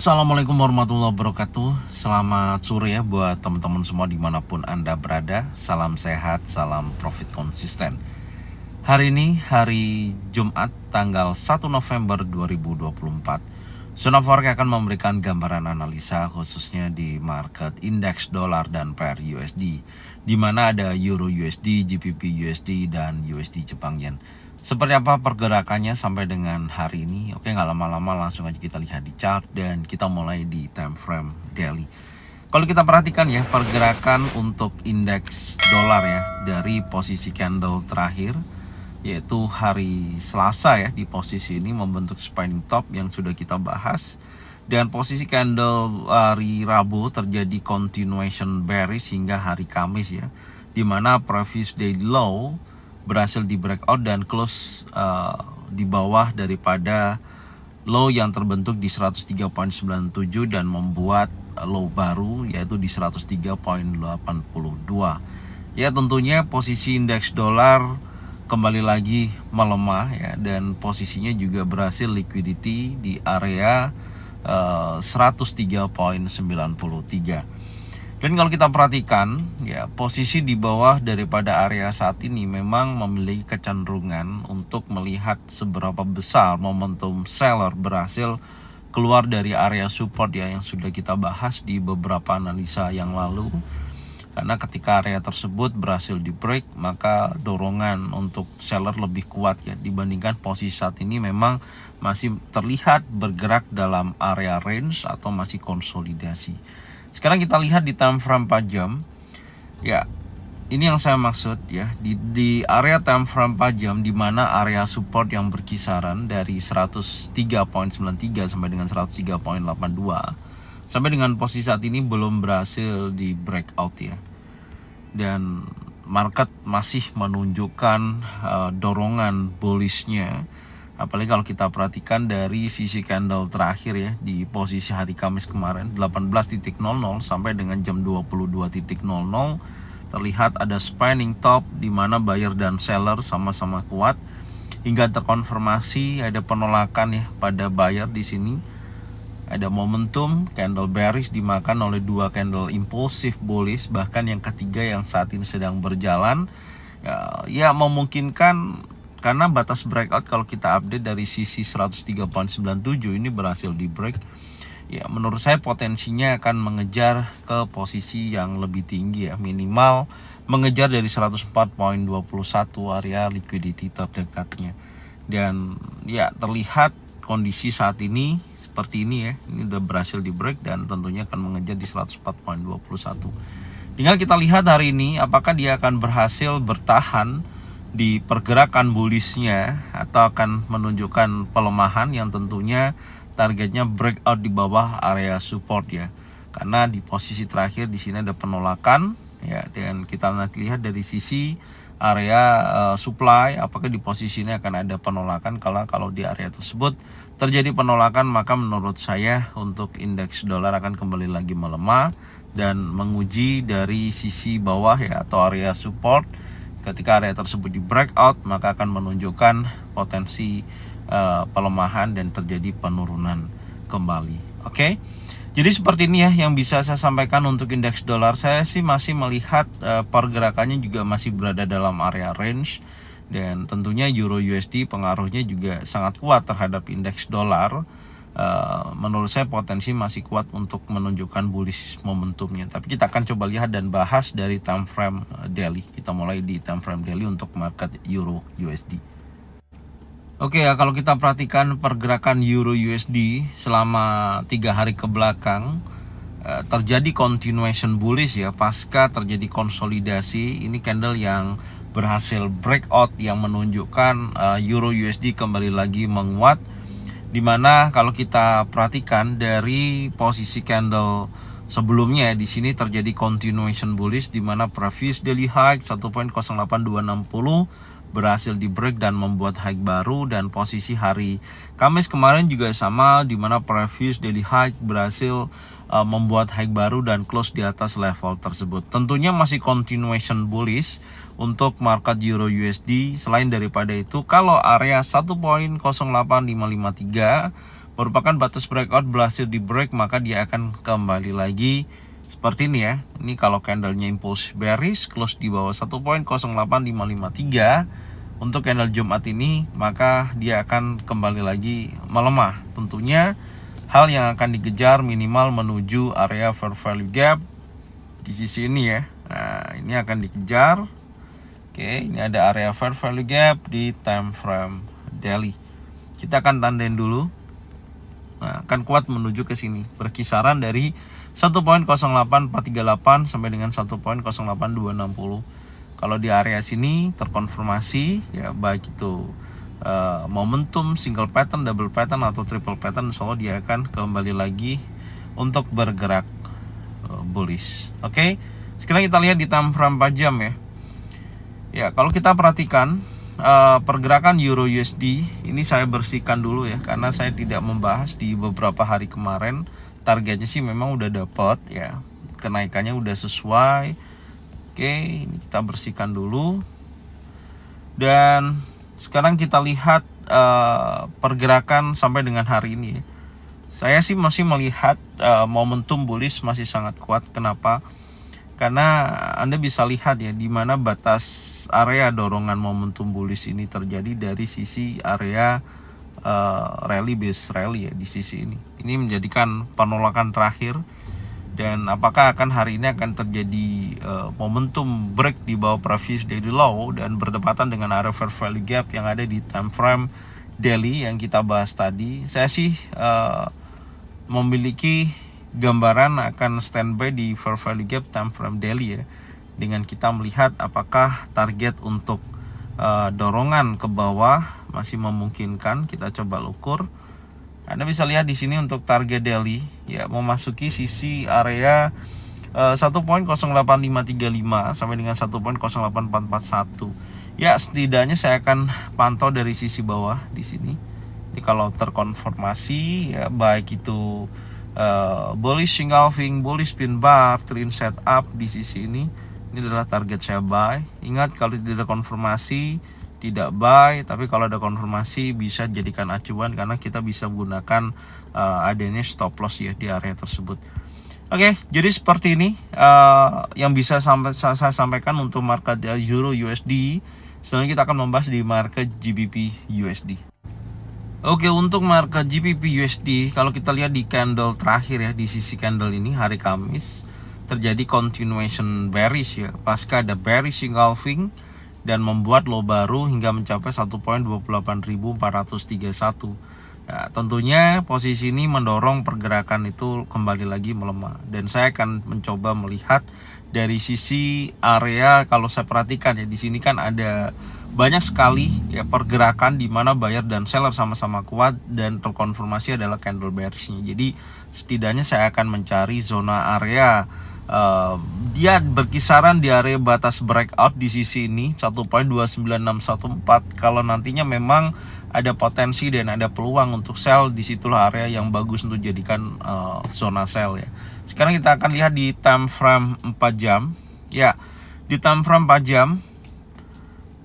Assalamualaikum warahmatullahi wabarakatuh. Selamat sore ya buat teman-teman semua dimanapun Anda berada. Salam sehat, salam profit konsisten. Hari ini hari Jumat tanggal 1 November 2024. Zona Forex akan memberikan gambaran analisa khususnya di market indeks dolar dan pair USD, di mana ada Euro USD, GBP USD, dan USD Jepang Yen. Seperti apa pergerakannya sampai dengan hari ini? Oke, nggak lama-lama langsung aja kita lihat di chart dan kita mulai di time frame daily. Kalau kita perhatikan ya, pergerakan untuk indeks dolar ya dari posisi candle terakhir yaitu hari Selasa ya, di posisi ini membentuk spinning top yang sudah kita bahas. Dan posisi candle hari Rabu terjadi continuation bearish hingga hari Kamis ya, dimana previous daily low berhasil di breakout dan close di bawah daripada low yang terbentuk di 103.97 dan membuat low baru yaitu di 103.82. Ya, tentunya posisi indeks dolar kembali lagi melemah ya, dan posisinya juga berhasil liquidity di area 103.93. Dan kalau kita perhatikan ya, posisi di bawah daripada area saat ini memang memiliki kecenderungan untuk melihat seberapa besar momentum seller berhasil keluar dari area support ya, yang sudah kita bahas di beberapa analisa yang lalu. Karena ketika area tersebut berhasil di break, maka dorongan untuk seller lebih kuat ya, dibandingkan posisi saat ini memang masih terlihat bergerak dalam area range atau masih konsolidasi. Sekarang kita lihat di time frame 4 jam. Ya, ini yang saya maksud ya, di area time frame 4 jam, di mana area support yang berkisaran dari 103.93 sampai dengan 103.82 sampai dengan posisi saat ini belum berhasil di breakout ya. Dan market masih menunjukkan dorongan bullishnya. Apalagi kalau kita perhatikan dari sisi candle terakhir ya, di posisi hari Kamis kemarin 18.00 sampai dengan jam 22.00 terlihat ada spinning top di mana buyer dan seller sama-sama kuat hingga terkonfirmasi ada penolakan ya pada buyer di sini. Ada momentum candle bearish dimakan oleh dua candle impulsif bullish, bahkan yang ketiga yang saat ini sedang berjalan ya memungkinkan. Karena batas breakout kalau kita update dari sisi 103.97 ini berhasil di break. Ya, menurut saya potensinya akan mengejar ke posisi yang lebih tinggi ya, minimal mengejar dari 104.21 area liquidity terdekatnya. Dan ya terlihat kondisi saat ini seperti ini ya. Ini udah berhasil di break dan tentunya akan mengejar di 104.21. Tinggal kita lihat hari ini apakah dia akan berhasil bertahan di pergerakan bullishnya atau akan menunjukkan pelemahan yang tentunya targetnya breakout di bawah area support ya. Karena di posisi terakhir di sini ada penolakan ya, dan kita nanti lihat dari sisi area supply apakah di posisi ini akan ada penolakan. Kalau di area tersebut terjadi penolakan, maka menurut saya untuk indeks dolar akan kembali lagi melemah dan menguji dari sisi bawah ya, atau area support. Ketika area tersebut di breakout, maka akan menunjukkan potensi pelemahan dan terjadi penurunan kembali. Oke. Jadi seperti ini ya yang bisa saya sampaikan untuk indeks dolar. Saya sih masih melihat pergerakannya juga masih berada dalam area range, dan tentunya Euro USD pengaruhnya juga sangat kuat terhadap indeks dolar. Menurut saya potensi masih kuat untuk menunjukkan bullish momentumnya. Tapi kita akan coba lihat dan bahas dari time frame daily. Kita mulai di time frame daily untuk market Euro USD. Oke ya, kalau kita perhatikan pergerakan Euro USD selama 3 hari ke belakang terjadi continuation bullish ya, pasca terjadi konsolidasi. Ini candle yang berhasil breakout yang menunjukkan Euro USD kembali lagi menguat. Dimana kalau kita perhatikan dari posisi candle sebelumnya di sini terjadi continuation bullish, di mana previous daily high 1.08260 berhasil di break dan membuat high baru, dan posisi hari Kamis kemarin juga sama, di mana previous daily high berhasil membuat high baru dan close di atas level tersebut. Tentunya masih continuation bullish untuk market Euro USD. Selain daripada itu, kalau area 1.08553 merupakan batas breakout berhasil di break, maka dia akan kembali lagi seperti ini ya. Ini kalau candlenya impulse bearish close di bawah 1.08553 untuk candle Jumat ini, maka dia akan kembali lagi melemah. Tentunya hal yang akan dikejar minimal menuju area fair value gap di sisi ini ya. Nah, ini akan dikejar. Oke, ini ada area fair value gap di time frame daily. Kita akan tandain dulu. Nah, akan kuat menuju ke sini, berkisaran dari 1.08438 sampai dengan 1.08260. Kalau di area sini terkonfirmasi ya, baik itu momentum, single pattern, double pattern atau triple pattern, insya Allah dia akan kembali lagi untuk bergerak bullish. Oke, sekarang kita lihat di time frame 4 jam ya. Ya, kalau kita perhatikan pergerakan Euro USD ini saya bersihkan dulu ya, karena saya tidak membahas di beberapa hari kemarin. Targetnya sih memang udah dapat ya, kenaikannya udah sesuai. Oke, ini kita bersihkan dulu. Dan sekarang kita lihat pergerakan sampai dengan hari ini ya. Saya sih masih melihat momentum bullish masih sangat kuat. Kenapa? Karena Anda bisa lihat ya, di mana batas area dorongan momentum bullish ini terjadi dari sisi area rally base rally ya, di sisi ini. Ini menjadikan penolakan terakhir. Dan apakah akan hari ini akan terjadi momentum break di bawah previous daily low dan berdepatan dengan area fair value gap yang ada di time frame daily yang kita bahas tadi. Saya sih memiliki gambaran akan standby di fair value gap time frame daily ya, dengan kita melihat apakah target untuk dorongan ke bawah masih memungkinkan. Kita coba ukur. Anda bisa lihat di sini untuk target daily ya, memasuki sisi area 1.08535 sampai dengan 1.08441. Ya, setidaknya saya akan pantau dari sisi bawah di sini. Jadi kalau terkonfirmasi ya, baik itu bullish engulfing, bullish pin bar, clean setup di sisi ini adalah target saya buy. Ingat, kalau tidak konfirmasi tidak buy, tapi kalau ada konfirmasi bisa jadikan acuan, karena kita bisa menggunakan adanya stop loss ya di area tersebut. Oke, jadi seperti ini yang bisa saya sampaikan untuk market Euro USD. Selanjutnya kita akan membahas di market GBP USD. Oke, untuk market GBP USD, kalau kita lihat di candle terakhir ya, di sisi candle ini hari Kamis terjadi continuation bearish ya, pasca ada bearish engulfing dan membuat low baru hingga mencapai 1.28431. Ya, tentunya posisi ini mendorong pergerakan itu kembali lagi melemah, dan saya akan mencoba melihat dari sisi area. Kalau saya perhatikan ya, di sini kan ada banyak sekali ya pergerakan di mana buyer dan seller sama-sama kuat dan terkonfirmasi adalah candle bearishnya. Jadi setidaknya saya akan mencari zona area dia berkisaran di area batas breakout di sisi ini 1.29614. Kalau nantinya memang ada potensi dan ada peluang untuk sell, disitulah area yang bagus untuk jadikan zona sell ya. Sekarang kita akan lihat di time frame 4 jam ya. Di time frame 4 jam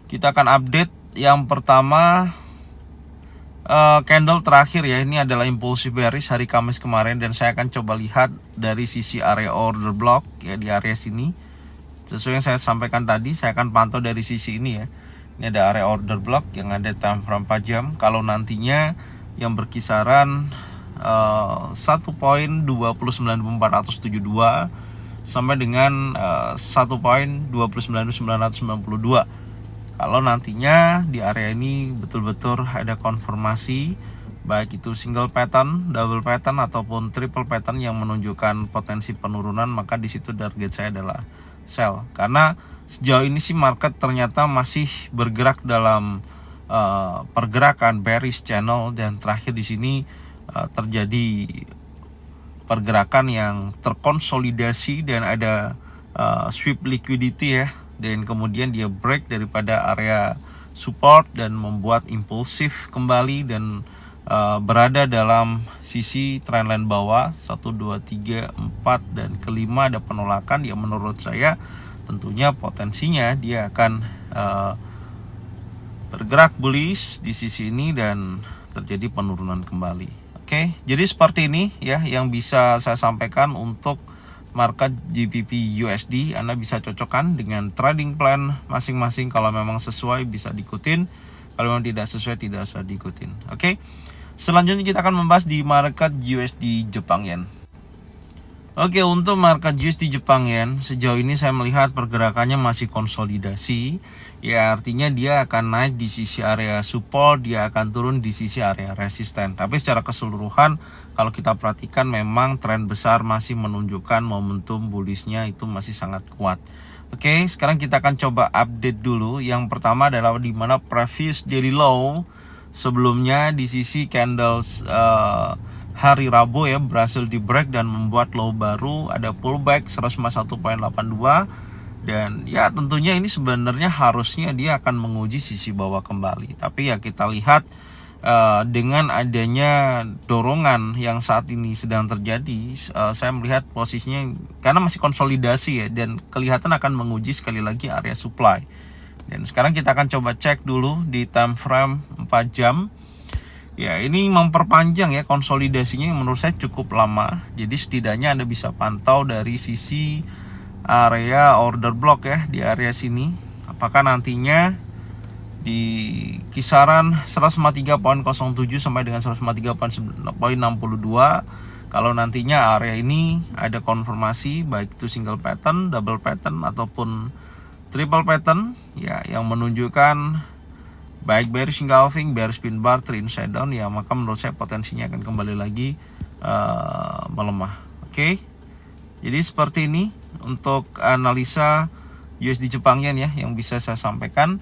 kita akan update yang pertama candle terakhir ya. Ini adalah impulsive bearish hari Kamis kemarin, dan saya akan coba lihat dari sisi area order block ya, di area sini. Sesuai yang saya sampaikan tadi, saya akan pantau dari sisi ini ya. Ini ada area order block yang ada time frame 4 jam. Kalau nantinya yang berkisaran 1.29472 sampai dengan 1.29992. Kalau nantinya di area ini betul-betul ada konfirmasi, baik itu single pattern, double pattern ataupun triple pattern yang menunjukkan potensi penurunan, maka di situ target saya adalah sell. Karena sejauh ini sih market ternyata masih bergerak dalam pergerakan bearish channel, dan terakhir di sini terjadi pergerakan yang terkonsolidasi dan ada sweep liquidity ya, dan kemudian dia break daripada area support dan membuat impulsif kembali dan berada dalam sisi trendline bawah 1, 2, 3, 4 dan kelima ada penolakan yang menurut saya tentunya potensinya dia akan bergerak bullish di sisi ini dan terjadi penurunan kembali. Oke, jadi seperti ini ya yang bisa saya sampaikan untuk market GBP USD. Anda bisa cocokkan dengan trading plan masing-masing. Kalau memang sesuai bisa diikutin, kalau memang tidak sesuai tidak usah diikutin. Oke, selanjutnya kita akan membahas di market USD Jepang Yen. Oke, untuk market USD Jepang Yen sejauh ini saya melihat pergerakannya masih konsolidasi. Ya, artinya dia akan naik di sisi area support, dia akan turun di sisi area resisten. Tapi secara keseluruhan kalau kita perhatikan memang tren besar masih menunjukkan momentum bullishnya itu masih sangat kuat. Oke, sekarang kita akan coba update dulu. Yang pertama adalah di mana previous daily low sebelumnya di sisi candles hari Rabu ya berhasil di break dan membuat low baru, ada pullback 151.82, dan ya tentunya ini sebenarnya harusnya dia akan menguji sisi bawah kembali. Tapi ya kita lihat dengan adanya dorongan yang saat ini sedang terjadi, saya melihat posisinya karena masih konsolidasi ya, dan kelihatan akan menguji sekali lagi area supply. Dan sekarang kita akan coba cek dulu di time frame 4 jam. Ya, ini memperpanjang ya konsolidasinya yang menurut saya cukup lama. Jadi setidaknya Anda bisa pantau dari sisi area order block ya, di area sini. Apakah nantinya di kisaran 153.07 sampai dengan 153.62, kalau nantinya area ini ada konfirmasi baik itu single pattern, double pattern ataupun triple pattern ya yang menunjukkan baik bearish engulfing, bearish pin bar, trend side down, ya maka menurut saya potensinya akan kembali lagi melemah. Oke, jadi seperti ini untuk analisa USD Jepang Yen ya yang bisa saya sampaikan.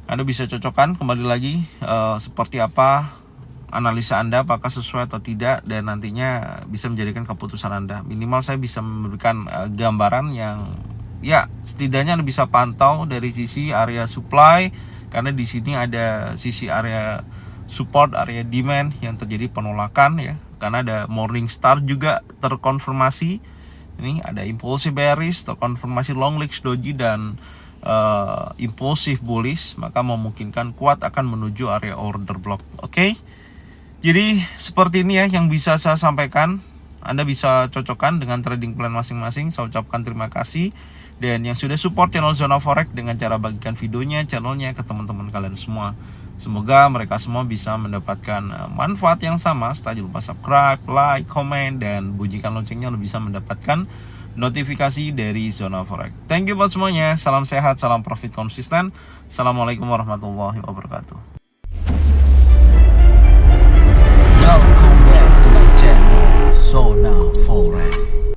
Anda bisa cocokkan kembali lagi seperti apa analisa Anda, apakah sesuai atau tidak, dan nantinya bisa menjadikan keputusan Anda. Minimal saya bisa memberikan gambaran yang ya setidaknya Anda bisa pantau dari sisi area supply, karena di sini ada sisi area support, area demand yang terjadi penolakan ya, karena ada morning star juga terkonfirmasi. Ini ada impulsive bearish, terkonfirmasi long legs doji dan impulsive bullish, maka memungkinkan kuat akan menuju area order block. Oke, jadi seperti ini ya yang bisa saya sampaikan. Anda bisa cocokkan dengan trading plan masing-masing. Saya ucapkan terima kasih. Dan yang sudah support channel Zona Forex dengan cara bagikan videonya, channelnya ke teman-teman kalian semua. Semoga mereka semua bisa mendapatkan manfaat yang sama. Setelah lupa subscribe, like, komen, dan bunyikan loncengnya untuk bisa mendapatkan notifikasi dari Zona Forex. Thank you buat semuanya. Salam sehat, salam profit konsisten. Assalamualaikum warahmatullahi wabarakatuh.